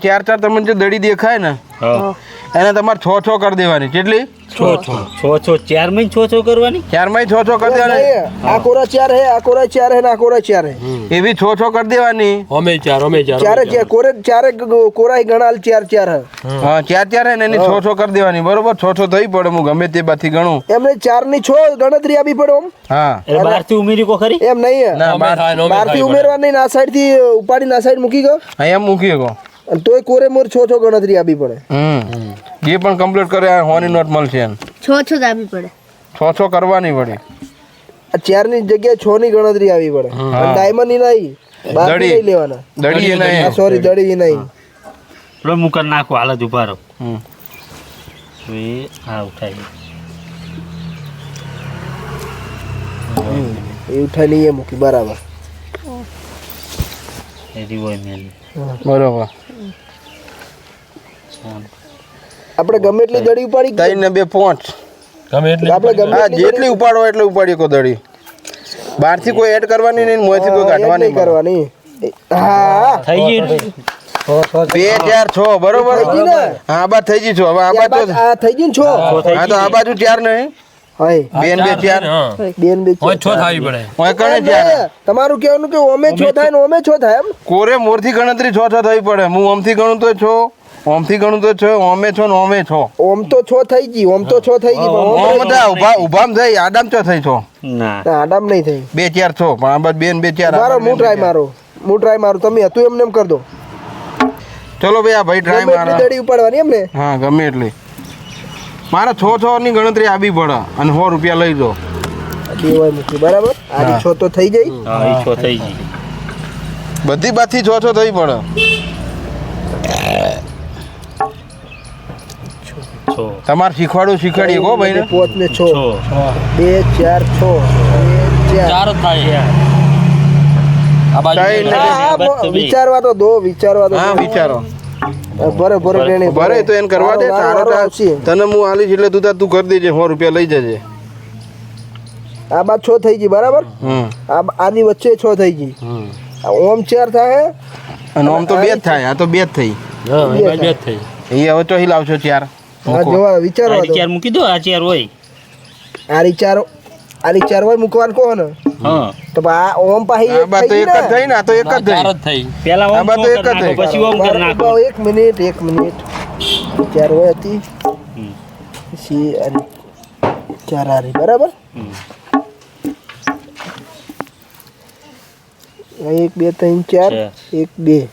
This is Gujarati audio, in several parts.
ચાર ચાર તમને જે દડી દેખાય ને એને તમારે 6 6 કરી દેવાની. કેટલી? 6 4 માં 6 કરવાની. 4 માં 6 6 કરી દેવાની. આ કોરા 4 હે, આ કોરા 4 હે ને આ કોરા 4 હે. એવી 6 6 કરી દેવાની. અમે ચાર ચારે કોરે 4 કોરા ગણાલ 4 4 હે. હા 4 4 હે ને એની 6 6 કરી દેવાની. બરોબર 6 6 થઈ પડે. હું ગમે તે બાથી ગણું. એમને 4 ની 6 ગણતરી આપી પડે આમ. હા એટલે બહારથી ઉમેરી કો ખરી? એમ નહીં, ના બહારથી ઉમેરવા નહીં. આ સાઈડ થી ઉપાડીને આ સાઈડ મૂકી ગયો અહીંયા મૂકી શકો. અને તોય કોરે મોર 6 6 ગણતરી આપી પડે. જે પણ કમ્પ્લીટ કરે આ હોની નોટ મળશે એને 6 6 આપી પડે. 6 6 કરવાની પડે. આ 4 ની જગ્યાએ 6 ની ગણતરી આવી પડે. અને ડાયમંડ ની નહીં, બાકી નહીં લેવાના. દડી એ નહીં. સોરી, દડી નહીં. પેલો મુકર નાખો હાલ જ ઉભા રહો. એ હા ઉઠાઈ એ ઉઠાઈ નહીં, એ મૂકી બરાબર. એરી હોય મેલી. બરોબર. આપણે ગમે એટલી દડી ઉપાડી 3 ને 2 5. ગમે એટલે આપણે ગમે હા જેટલી ઉપાડો એટલે ઉપાડી કો દડી. બહારથી કોઈ એડ કરવાની નહીં, મોંથી કોઈ કાઢવાની નહીં કરવાની. હા થઈ ગઈ. 2 4 6 બરોબર. હા આ બાજુ થઈ ગઈ છો. હવે આ બાજુ આ થઈ ગયું ને 6. હા તો આ બાજુ 4 નહીં. હાય 2 ને 2 4. હા બેન બે હોય 6 થાવી પડે. ઓય કણે 4. તમારું કહેવાનું કે ઓમે 6 થાય ને ઓમે 6 થાય એમ. કોરે મોરથી ગણતરી 6 6 થઈ પડે. હું ઓમથી ગણું તો 6, ઓમથી ગણું તો 6, ઓમે 6 ને ઓમે 6. ઓમ તો 6 થઈ ગઈ, ઓમ તો 6 થઈ ગઈ, પણ ઓમ બધા ઉભામ થઈ આડામ ચો થઈ 6. ના આડામ નહીં થઈ. 2 4 6 પણ આ બાજુ 2 ને 2 4. મારો હું ટ્રાય મારું તમે હતું એમને એમ કર દો. ચલો ભાઈ આ ભાઈ ટ્રાય ગમે એટલી મારા. દડી ઉપાડવાની એમ ને. હા ગમે એટલી. મારે 6 6 ની ગણતરી આપવી પડે અને 100 રૂપિયા લઈ દો. દેવાય મૂકી બરાબર. આની 6 તો થઈ જઈ. હા એ 6 થઈ ગઈ. બધી બાજથી 6 6 થઈ પડે. 6 તમારે શીખવાડીએ કો ભાઈ ને. 5 ને 6 2 4 6 2 4 ચાર જ થાય. આ બાજુ ત્રણ ને હા, બસ વિચારવા તો દો, વિચારવા તો હા દો. વિચારો. ભરે ભરે ભરે તો એને કરવા દે. તારો તને હું આલીશ એટલે તું કરી દેજે. 100 રૂપિયા લઈ જજે. આ બાદ 6 થઈ ગઈ બરાબર. આની વચ્ચે 6 થઈ ગઈ. ઓમ 4 થાય અને ઓમ તો 2 જ થાય. આ તો 2 જ થઈ. હા એ બાજુ બે જ થઈ. એ હવે તો લાવશો 4. હા જોવા વિચારવા આ દો. ચાર મૂકી દો. આ ચાર હોય. આરી 4 હોય મૂકવાનું કહો ને. હા તો આ ઓમ પાહી આ બાદ તો એક જ થઈ ને. આ તો એક જ ચાર થઈ. જ થઈ. પેલા આ ઓમ બાજુ એક જ નાખો, થઈ. પછી ઓમ કર નાખો. 1 મિનિટ 4 હોય હતી. પછી 4 આરી બરાબર. 1 2 3 4 1 2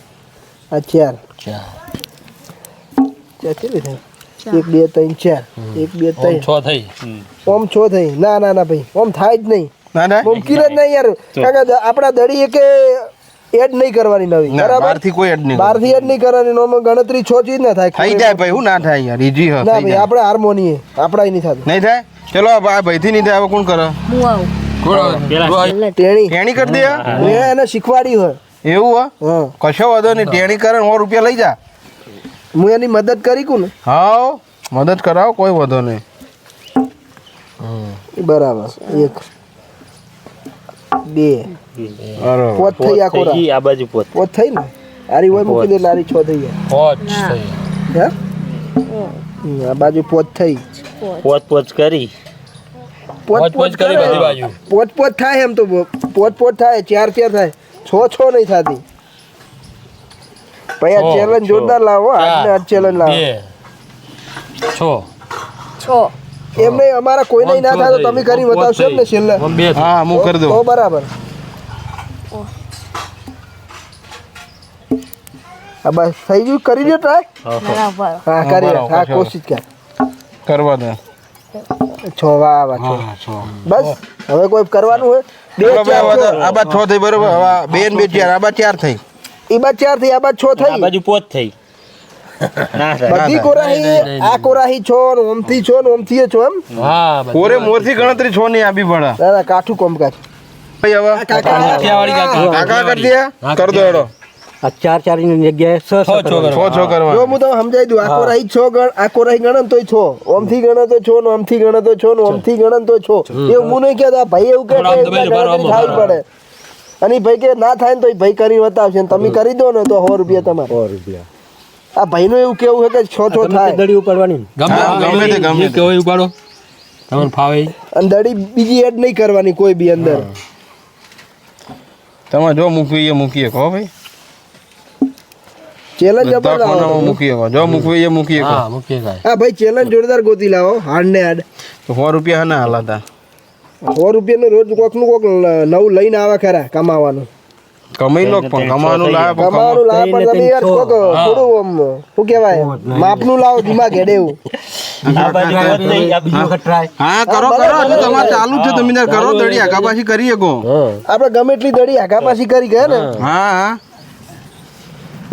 આ 4 કેટલી થઈ? 1 2 3 4 1 2 3 6 થઈ. ઓમ 6 થઈ. ના ના ના ભાઈ ઓમ થાય જ નહીં. ના ના મુમકિન જ નહીં યાર. કારણ કે આપણા દડી કે એડ નહીં કરવાની નવી ના, બરાબર. બહારથી કોઈ એડ નહીં. બહારથી એડ નહીં કરવાની. ઓમાં ગણતરી 6 જ ના થાય. થઈ જાય ભાઈ. હું ના થાય યાર. ઈજી હ ના થઈ ભાઈ જાય. આપણે હાર્મોની આપણા નહીં થતું. નહીં થાય. ચલો આ ભાઈથી નહીં થાય. હવે કોણ કરે? હું આવું. પેલા ટેણી ટેણી કરી દે. મેં એને શીખવાડી હોય. એવું હા કશો વાંધો નહીં. ટેણી કરે 100 રૂપિયા લઈ જા. હું એની મદદ કરી કું ને. હા મદદ કરાવો. કોઈ વાંધો નહીં. બરાબર 1 2 બરોબર. 5 થઈ આ કોરા. આ બાજુ પોત 5 થઈ ને. આરી હોય મૂકી દે. લારી 6 થઈ જાય. 5 થઈ. હે આ બાજુ 5 થઈ. પોત કરી. પોચ કરી બધી બાજુ. 5 થાય એમ તો 5 થાય. 4 4 થાય. 6 6 નહીં થતી. ભાઈ આ ચેલેન્જ જોરદાર લાવો. આજને આજ ચેલેન્જ લાવો. 2 6 એમ નહીં અમારા કોઈ નહીં ના થાય તો તમે કરી બતાવશો એમ ને છેલ્લે. ઓમ 2 હા હું કરી તો દઉં. બરાબર. હા બસ થઈ ગયું. કરી દો ટ્રાય. ના ના ઉભા રહો. હા કરી બરાબર, હા કશો કોશિશ કર. કરવા દે. 6 વાહ વાહ 6 હા 6. બસ હવે કોઈ કરવાનું હોય. 2 4 આ બાદ 6 થઈ બરોબર. હવે 2 ને 2 4. આ બાદ 4 થઈ. એ બાદ 4 થઈ. આ બાદ 6 આ થઈ. બાજુ પોત થઈ. ના થાય. બધી કોરાહી આ કોરાહી 6 ને ઓમથી 6 ને ઓમથી 6 એમ. હા કોરે મોરથી ગણતરી 6 ની આપી પડે. ના ના કાઠું કોમકાજ. ભાઈ હવે કાઠિયાવાડી કાકા કરી દે. કર દો હેડો. આ 4 4 ની જગ્યાએ 6 6 કરવા. જો હું તમને સમજાવી દઉં. આ કોરાહી 6 ગણ. આ કોરાહી ગણન તોય 6. ઓમથી ગણન તો 6 ને ઓમથી ગણન તો 6 ને ઓમથી ગણન તો 6. એવું હું નહીં કહેતા. ભાઈ એવું કે ગણતરી થાય પડે. અને ભાઈ કે ના થાય ને તો ભાઈ કરી બતાવશે. તમે કરી દો ને તો 100 રૂપિયા તમારે. 100 રૂપિયા આ ભાઈનું એવું કેવું છે કે 6 ગમે તે થાય દડી ઉપાડવાની હા, ગમે તે, ગમે જે તે. કહેવાય ઉપાડો તમને ફાવે ઈ. અને દડી બીજી એડ નહીં કરવાની કોઈ બી અંદર. તમે જો મૂકવી એ મૂકીએ કહો ભાઈ, ચેલેન્જ બધા જબર કોનામાં લાવો. મૂકીએ કહો, જો મૂકવી એ મૂકીએ કહો. હા મૂકીએ કાંઈ. હા ભાઈ ચેલેન્જ જોરદાર ગોતી લાવો હાડ ને હાડ. તો 100 રૂપિયા ના હાલાતા. 100 રૂપિયાનું રોજ કોક નું કોક નવું લઈને આવે ખરા કમાવાનું. કમાઈ લો પણ કમાવાનું લાવે પણ કમાવાનું લાવે પણ તમે યાર કોક થોડું આમ શું કહેવાય માપનું લાવો દિમાગ હેડે એવું. આ બાજુ આવે જ નહીં, આ બીજી વખત try. હા કરો કરો, હજુ તમારે ચાલુ જ છે, તમે તાર કરો દડી આગા પાછી કરીએ કહો. આપણે ગમે એટલી દડી આગા પાછી કરી ગયા ને હા હા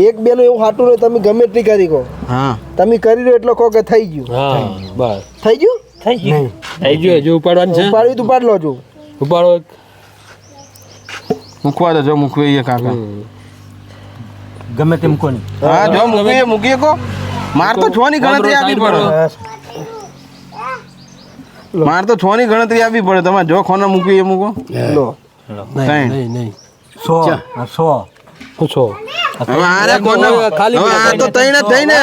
એક બે નું એવું હાટું નહીં તમે ગમે એટલી કરી કહો હા તમે કરી રહ્યો એટલો કહો કે થઈ ગયું. હા બસ થઈ ગયું થઈ ગયું હજુ ઉપાડવાનું છે ઉપાડવી તો ઉપાડ લો છું. ઉપાડો મૂકવા દો, જો મૂકવી એ કાકા. ગમે તેમ કોની હા જો મૂકવી એ મૂકીએ કહો. માર તો 6 ની ગણતરી આપવી પડે, માર તો 6 ની ગણતરી આપવી પડે. તમારે જો ખોના મૂકવી એ મૂકો. લો ત્રણ. નહીં નહીં 100 100 પૂછો હવે આરે કોના ખાલી હવે આ તો ત્રણ જ થઈ ને.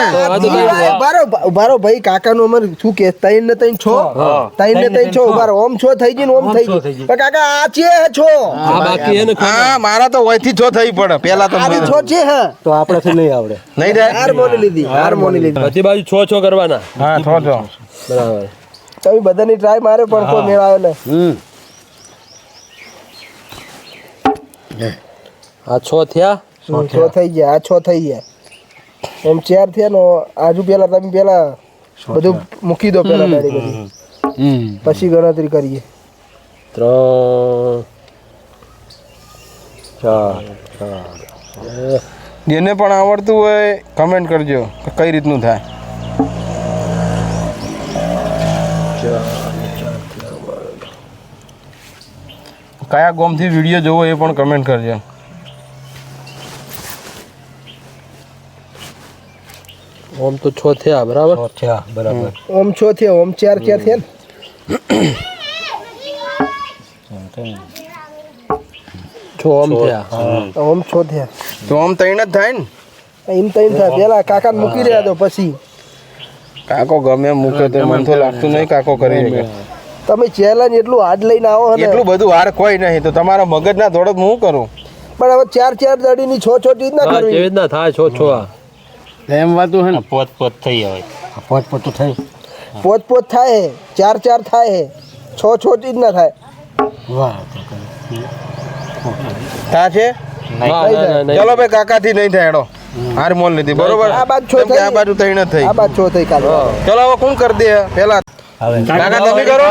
ઉભારો ભાઈ કાકાનું અમારે શું કે 3 ને 3 6 3 ને 3 6 ઉભારો ઓમ 6 થઈ ગઈ ને ઓમ થઈ ગઈ પણ કાકા આ છે 6 આ બાકી એને હા મારા તો વયથી 6 થઈ પડે પેલા તો આ 6 છે હા તો આપણાથી નહીં આવડે. નહીં થાય. હાર્મોની લીધી બધી બાજુ 6 કરવાના હા 6 બરાબર તમે બધાની ટ્રાય મારે પણ કોઈ મેળ આવ્યો ને આ 6 થયા 6 થઈ ગયા આ 6 થઈ ગયા એમ 4 થયા ને આજુ પેલા તમે પેલા બધું મૂકી દો પેલા ગાડી બધી પછી ગણતરી કરીએ 3 4 જેને પણ આવડતું હોય કમેન્ટ કરજો કે કઈ રીતનું થાય. કયા ગોમથી વિડીયો જોવો એ પણ કમેન્ટ કરજો. ઓમ તો 6 થયા બરાબર અચ્છા બરાબર. ઓમ 6 થયા ઓમ 4 ક્યાં થયા ને 6 ઓમ થયા ઓમ 6 થયા તો આમ ત્રણ જ થાય ને. એમ તો એમ થાય પેલા કાકાને મૂકી રહ્યા તો પછી કાકો ગમે એમ મૂકે તો મને તો લાગતું નહીં કાકો કરી શકે. તમે ચેલેન્જ એટલું હાર્ડ લઈને આવો ને એટલું બધું હાર કોઈ નહીં તો તમારા મગજના થોડોક હું કરું. પણ હવે 4 દડીની 6 ચીજ ના હા કરવી કેવી રીતના થાય 6 આ એમ વાતું હે ને. પોત પોત થઈ આવે. પોત પોત તો થઈ. પોત થાય 4 થાય 6 ચીજ ના થાય વાહ થા છે. નહીં ચલો ભાઈ કાકાથી નહીં થાય હેડો. હાર મોલ લીધી બરોબર. આ બાજુ 6 કેમ કે આ થઈ બાજુ ત્રણ જ થઈ. આ બાદ 6 થઈ કાલે ચલો હવે કોણ કરી દે પેલા હવે કાકા તમે કરો.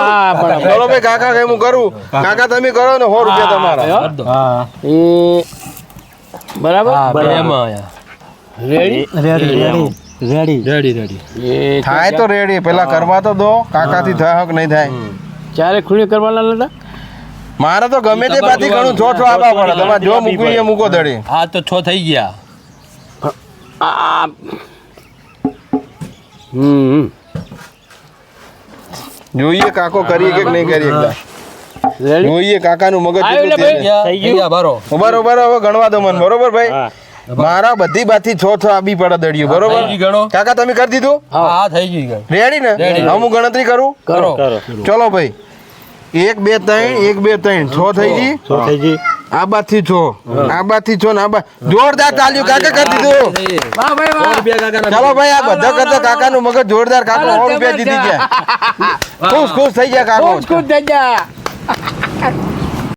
ચલો ભાઈ કાકા કે હું કરું. કાકા તમે કરો ને 100 રૂપિયા તમારા. હા બરાબર એમાં આયા રેડી રેડી થાય તો રેડી પેલા કરવા તો દો. કાકાથી થાય હક નહીં થાય. ચારે ખૂણે કરવાના નતા મારે તો ગમે તે બાથી ઘણું 6 આપવા પડે. તમારે જો મૂકવી એ મૂકો દડી. આ તો 6 થઈ ગયા જોઈએ કાકો કરીએ કે નહીં કરીએ એકદા. જોઈએ કાકાનું મગજ કેટલું તેજ છે. થઈ ગયા બારો બરોબર હવે ગણવા દો મને બરોબર ભાઈ. મારા બધી બાથી 6 આપવી પડે દડિયું થઈ ગઈ બરોબર. ગણો કાકા તમે કરી દીધું હા થઈ ગઈ રેડી ને Ready. હવે હું ગણતરી કરું. કરો ચલો ભાઈ 1 2 3 1 2 3 6 થઈ ગઈ. થઈ ગઈ. આ બાથી 6 આ બાથી 6 ને આ બા જોરદાર ચાલ્યું કાકા કરી દીધું. વાહ ભાઈ વાહ ચલો ભાઈ આ બધા કરતા કાકાનું મગજ જોરદાર. કાકો 100 રૂપિયા જીતી ગયા. ખુશ ખુશ થઈ ગયા કાકો. ખુશ થઈ જા